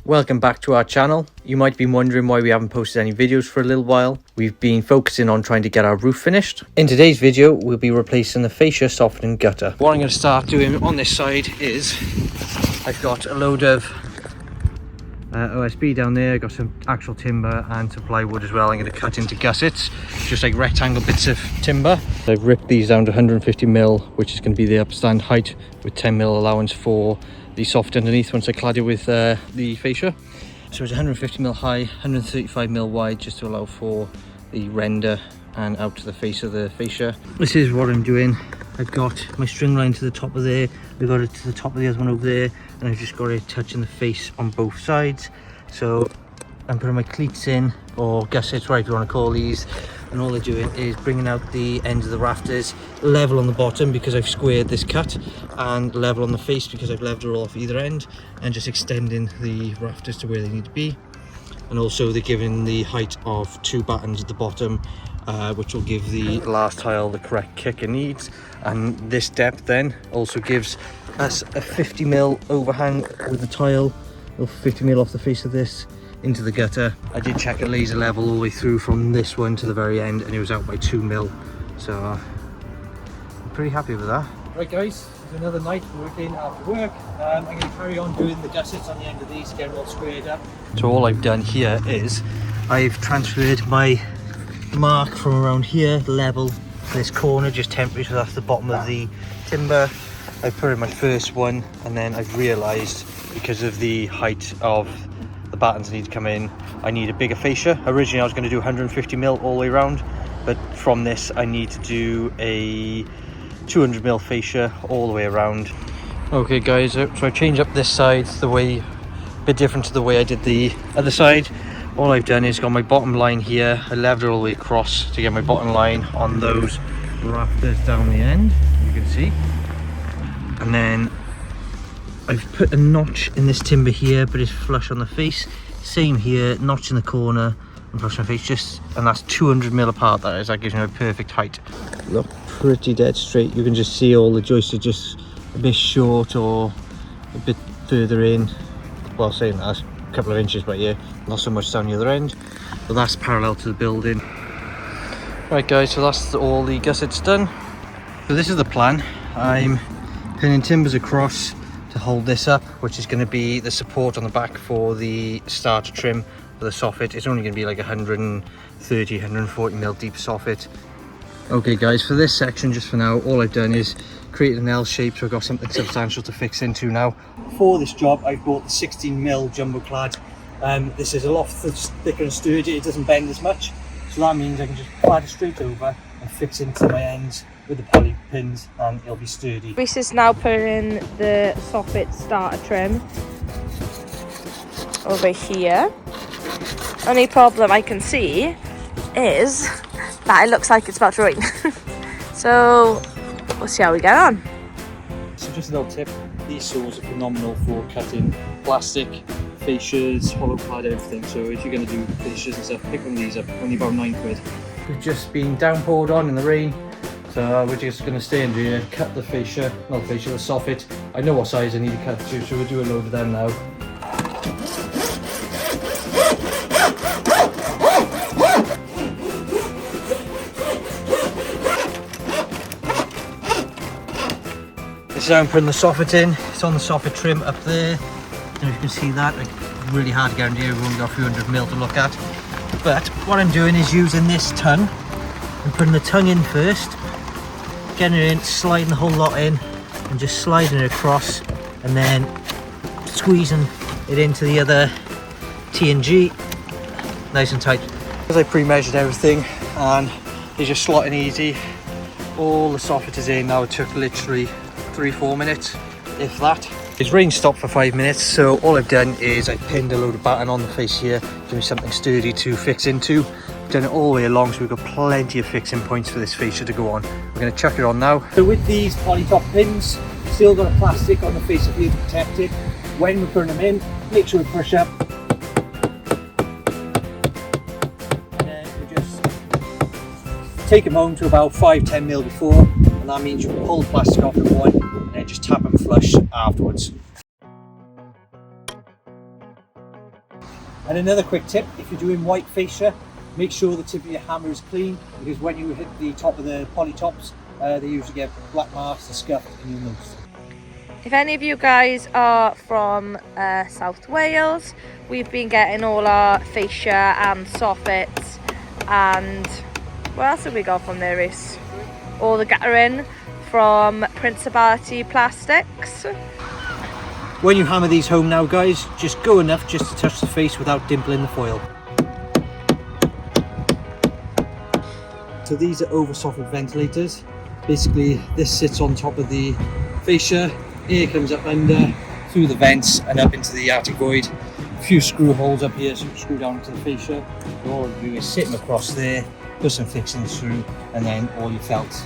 Welcome back to our channel. You might be wondering why we haven't posted any videos for a little while. We've been focusing on trying to get our roof finished. In today's video, we'll be replacing the fascia, soffit and gutter. What I'm going to start doing on this side is I've got a load of OSB down there, got some actual timber and some plywood as well. I'm going to cut into gussets, just like rectangle bits of timber. I've ripped these down to 150mm, which is going to be the upstand height with 10mm allowance for the soffit underneath once I clad it with the fascia. So it's 150mm high, 135mm wide, just to allow for the render and out to the face of the fascia. This is what I'm doing. I've got my string line to the top of there, I've got it to the top of the other one over there, and I've just got it touching the face on both sides. So I'm putting my cleats in, or gussets, whatever you want to call these, and all they're doing is bringing out the ends of the rafters, level on the bottom because I've squared this cut, and level on the face because I've leveled it off either end, and just extending the rafters to where they need to be. And also they're giving the height of 2 battens at the bottom, which will give the last tile the correct kick it needs. And this depth then also gives us a 50mm overhang with the tile, or 50mm off the face of this into the gutter. I did check a laser level all the way through from this one to the very end, and it was out by 2mm, so I'm pretty happy with that. Right guys, it's another night working after work. I'm going to carry on doing the gussets on the end of these, get them all squared up. So all I've done here is I've transferred my mark from around here, level this corner just temporary, so that's the bottom of the timber. I put in my first one, and then I've realised because of the height of the battens need to come in, I need a bigger fascia. Originally I was going to do 150mm all the way around, but from this I need to do a 200mm fascia all the way around. Okay guys, so I changed up this side the way, a bit different to the way I did the other side. All I've done is got my bottom line here, I leveled it all the way across to get my bottom line on those rafters down the end, you can see. And then I've put a notch in this timber here, but it's flush on the face. Same here, notch in the corner and flush on the face, and that's 200mm apart. That gives me a perfect height. Look pretty dead straight. You can just see all the joists are just a bit short or a bit further in. Well, saying that, a couple of inches by here, not so much down the other end, but that's parallel to the building. Right guys, so that's all the gussets done. So this is the plan. I'm pinning timbers across to hold this up, which is going to be the support on the back for the starter trim for the soffit. It's only going to be like 140mm deep soffit. Okay guys, for this section, just for now, all I've done is create an L shape, so I've got something substantial to fix into now. For this job I've bought the 16mm jumbo clad. This is a lot thicker and sturdy, it doesn't bend as much, so that means I can just clad it straight over and fix into my ends with the poly pins, and it'll be sturdy. Rhys is now putting the soffit starter trim over here. Only problem I can see is that it looks like it's about to rain. So we'll see how we get on. So just a little tip, these saws are phenomenal for cutting plastic, fascias, hollow clad, everything. So if you're going to do fascias and stuff, pick one of these up, only about £9. We've just been downpoured on in the rain. So we're just going to stay in here, cut the fascia, not the fascia, the soffit. I know what size I need to cut to, so we'll do a load of them now. This is how I'm putting the soffit in. It's on the soffit trim up there. I don't know if you can see that. Like, really hard to get in here, we've only got a few 100mm to look at. But what I'm doing is using this tongue and putting the tongue in first, getting it in, sliding the whole lot in, and just sliding it across, and then squeezing it into the other T&G, nice and tight. Because I pre-measured everything, and it's just slotting easy. All the soffit is in now. It took literally 3-4 minutes, if that. It's rain stopped for 5 minutes, so all I've done is I pinned a load of batten on the face here, give me something sturdy to fix into. Done it all the way along, so we've got plenty of fixing points for this fascia to go on. We're going to chuck it on now. So with these poly top pins, still got a plastic on the face of here to protect it. When we're putting them in, make sure we push up. And then we just take them home to about 5-10mm before, and that means you pull the plastic off at one, and then just tap them flush afterwards. And another quick tip, if you're doing white fascia, make sure the tip of your hammer is clean, because when you hit the top of the poly tops, they usually get black marks and scuffed, and you'll notice. If any of you guys are from South Wales, we've been getting all our fascia and soffits, and what else have we got from there, Rhys? All the guttering from Principality Plastics. When you hammer these home now, guys, just go enough just to touch the face without dimpling the foil. So these are over soffit ventilators. Basically, this sits on top of the fascia, air comes up under, through the vents and up into the attic void. A few screw holes up here, so you screw down into the fascia. And all you do is sit them across there, put some fixings through, and then all your felt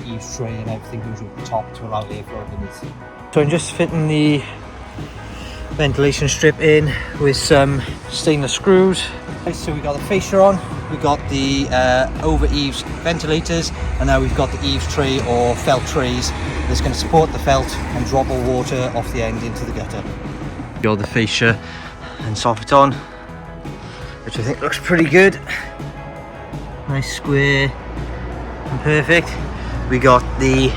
eaves tray and everything goes over the top to allow airflow underneath. So I'm just fitting the ventilation strip in with some stainless screws. So we got the fascia on, we got the over eaves ventilators, and now we've got the eaves tray or felt trays that's going to support the felt and drop all water off the end into the gutter. Got the fascia and soffit on, which I think looks pretty good. Nice square and perfect. We got the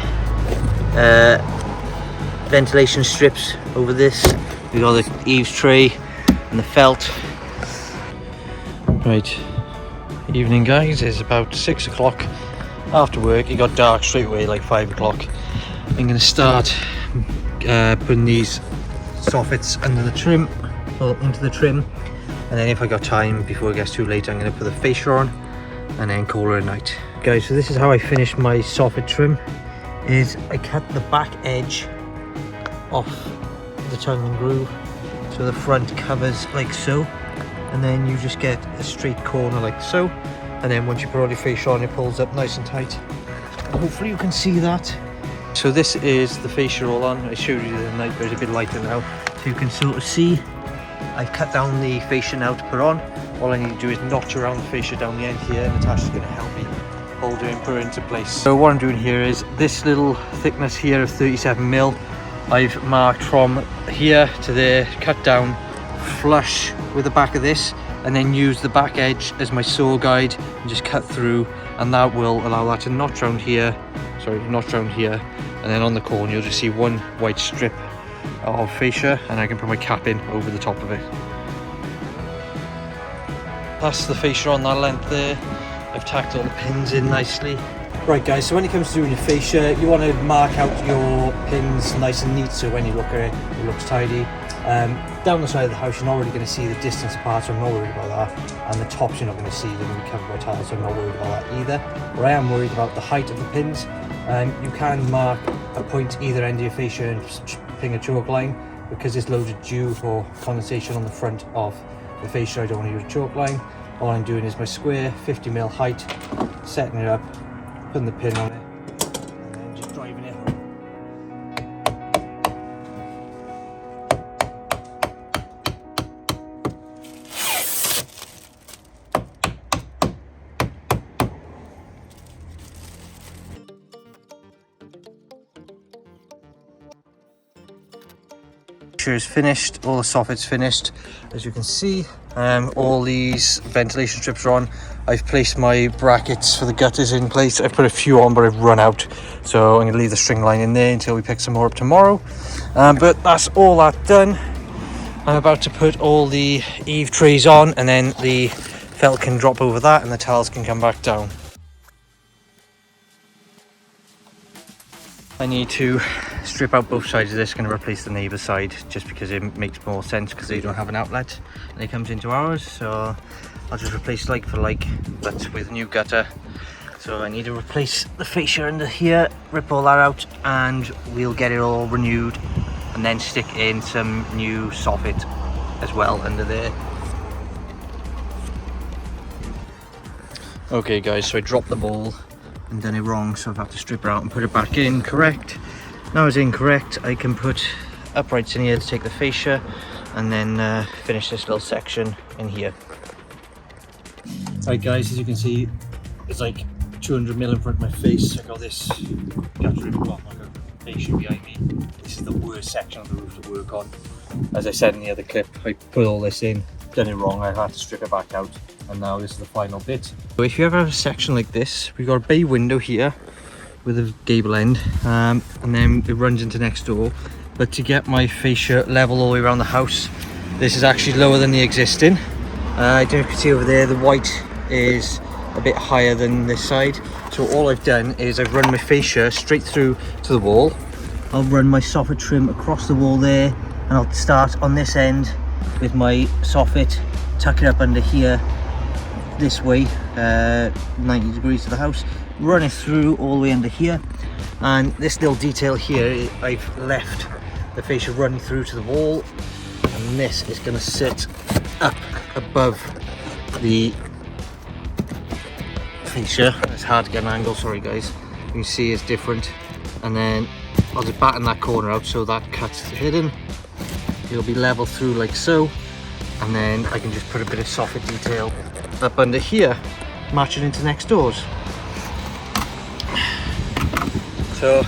ventilation strips over this. We got the eaves tray and the felt. Right, evening guys, it's about 6 o'clock after work. It got dark straight away, like 5 o'clock. I'm going to start putting these soffits under the trim, or into the trim, and then if I got time before it gets too late, I'm going to put the fascia on and then call it a night. Guys, so this is how I finished my soffit trim. Is I cut the back edge off the tongue and groove, so the front covers like so, and then you just get a straight corner like so, and then once you put all your fascia on, it pulls up nice and tight. Hopefully you can see that. So this is the fascia all on. I showed you the other night, but it's a bit lighter now, so you can sort of see I've cut down the fascia now to put on. All I need to do is notch around the fascia down the end here, and Natasha's going to help me hold it and put it into place. So what I'm doing here is this little thickness here of 37mm, I've marked from here to there, cut down flush with the back of this, and then use the back edge as my saw guide and just cut through, and that will allow that to notch around here, and then on the corner you'll just see one white strip of fascia, and I can put my cap in over the top of it. That's the fascia on that length there. I've tacked all the pins in nicely. Right guys, so when it comes to doing your fascia, you want to mark out your pins nice and neat, so when you look at it, it looks tidy. Down the side of the house, you're not really going to see the distance apart, so I'm not worried about that. And the tops, you're not going to see, they're going to be covered by tiles, so I'm not worried about that either. But I am worried about the height of the pins. You can mark a point either end of your fascia and ping a chalk line. Because there's loads of dew or condensation on the front of the fascia, I don't want to use a chalk line. All I'm doing is my square 50mm height, setting it up, putting the pin on it, and then just driving it home. Is finished, all the soffits finished. As you can see, all these ventilation strips are on. I've placed my brackets for the gutters in place. I've put a few on, but I've run out, so I'm going to leave the string line in there until we pick some more up tomorrow. But that's all that done. I'm about to put all the eave trays on, and then the felt can drop over that and the tiles can come back down. I need to strip out both sides of this. Going to replace the neighbour side just because it makes more sense, because they don't have an outlet and it comes into ours, so I'll just replace like for like, but with a new gutter. So I need to replace the fascia under here, rip all that out, and we'll get it all renewed, and then stick in some new soffit as well under there. Okay guys, so I dropped the ball and done it wrong, so I've had to strip it out and put it back in correct. Now it's incorrect, I can put uprights in here to take the fascia, and then finish this little section in here. Right guys, as you can see, it's like 200mm in front of my face. I got this guttering block, like a fascia behind me. This is the worst section of the roof to work on. As I said in the other clip, I put all this in done it wrong. I had to strip it back out, and now this is the final bit. So if you ever have a section like this, we've got a bay window here with a gable end, and then it runs into next door. But to get my fascia level all the way around the house, this is actually lower than the existing. I don't know if you can see over there, the white is a bit higher than this side. So all I've done is I've run my fascia straight through to the wall. I'll run my soffit trim across the wall there, and I'll start on this end with my soffit, tuck it up under here this way, 90 degrees to the house, run it through all the way under here. And this little detail here, I've left the fascia running through to the wall, and this is going to sit up above the fascia. It's hard to get an angle, sorry guys. You can see it's different. And then I'll just batten that corner out so that cut's hidden. It'll be level through like so, and then I can just put a bit of soffit detail up under here, matching into next doors. So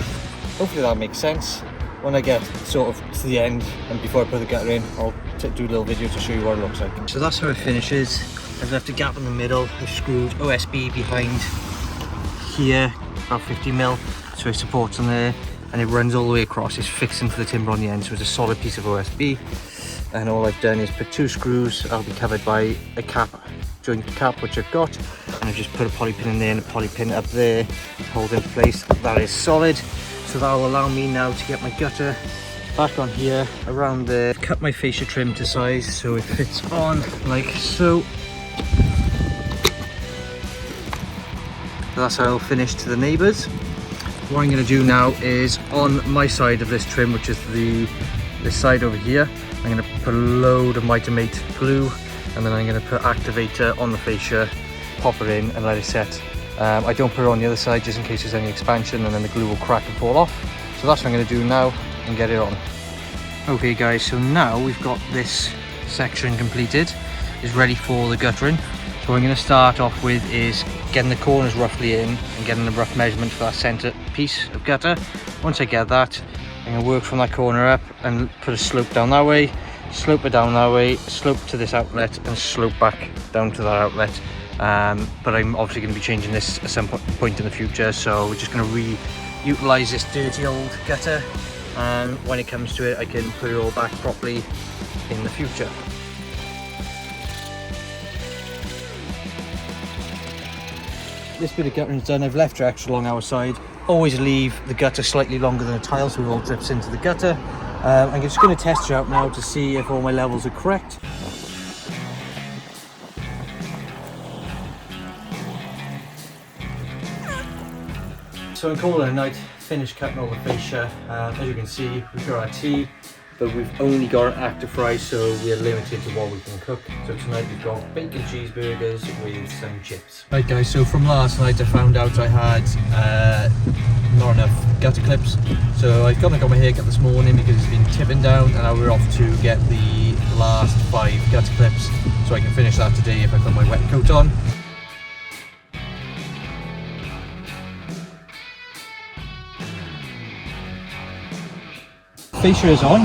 hopefully that makes sense. When I get sort of to the end and before I put the gutter in, I'll do a little video to show you what it looks like. So that's how it finishes. I've left a gap in the middle. I've screwed OSB behind here, about 50mm, so it supports on there, and it runs all the way across. It's fixed into the timber on the end, so it's a solid piece of OSB. And all I've done is put 2 screws. I'll be covered by a cap, joint cap, which I've got, and I've just put a poly pin in there and a poly pin up there to hold in place. That is solid. So that will allow me now to get my gutter back on here, around there, cut my fascia trim to size so it fits on like so. That's how it'll finish to the neighbours. What I'm going to do now is on my side of this trim, which is this side over here, I'm going to put a load of Mitomate glue, and then I'm going to put activator on the fascia, pop it in and let it set. I don't put it on the other side just in case there's any expansion, and then the glue will crack and fall off. So that's what I'm going to do now and get it on. Okay guys, so now we've got this section completed. It's ready for the guttering. So what I'm going to start off with is getting the corners roughly in and getting a rough measurement for that centre piece of gutter. Once I get that, I'm going to work from that corner up and put a slope down that way, slope it down that way, slope to this outlet, and slope back down to that outlet. But I'm obviously going to be changing this at some point in the future, so we're just going to re-utilise this dirty old gutter, and when it comes to it I can put it all back properly in the future. This bit of guttering is done. I've left it extra long our side. Always leave the gutter slightly longer than a tile so it all drips into the gutter. I'm just going to test it out now to see if all my levels are correct. So I'm calling it a night, finished cutting all the fascia. As you can see, we've got our tea, but we've only got an active fry, so we're limited to what we can cook. So tonight we've got bacon cheeseburgers with some chips. Right guys, so from last night I found out I had not enough gutter clips. So I've gone and got my hair cut this morning because it's been tipping down, and now we're off to get the last 5 gutter clips so I can finish that today if I put my wet coat on. Fascia is on,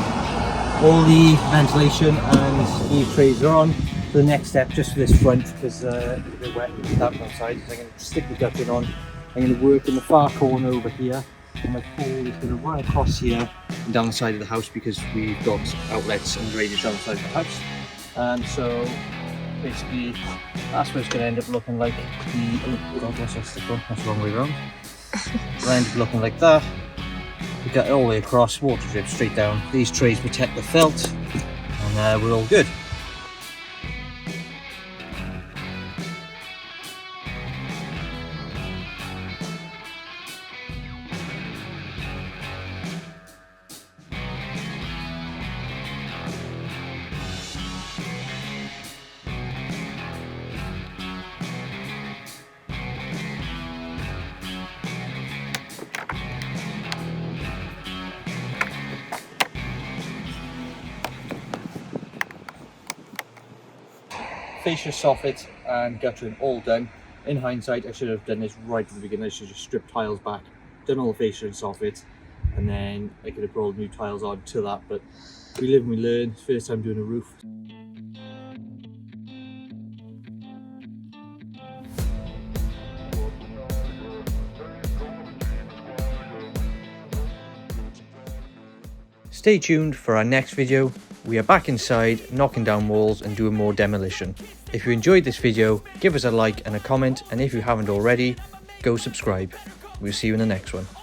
all the ventilation and the trays are on. So the next step, just for this front, because it's a bit wet and damp outside, is I'm going to stick the guttering on. I'm going to work in the far corner over here, and my pole is going to run across here and down the side of the house because we've got outlets and radius down the side of the house. And so basically that's what it's going to end up looking like. Oh god, what's that stick on? That's the wrong way around. It'll end up looking like that. We got it all the way across, water drips straight down. These trays protect the felt, and we're all good. Fascia, soffit and guttering all done. In hindsight, I should have done this right at the beginning. I should have just stripped tiles back, done all the fascia and soffit, and then I could have brought new tiles on to that. But we live and we learn. It's the first time doing a roof. Stay tuned for our next video. We are back inside, knocking down walls and doing more demolition. If you enjoyed this video, give us a like and a comment, and if you haven't already, go subscribe. We'll see you in the next one.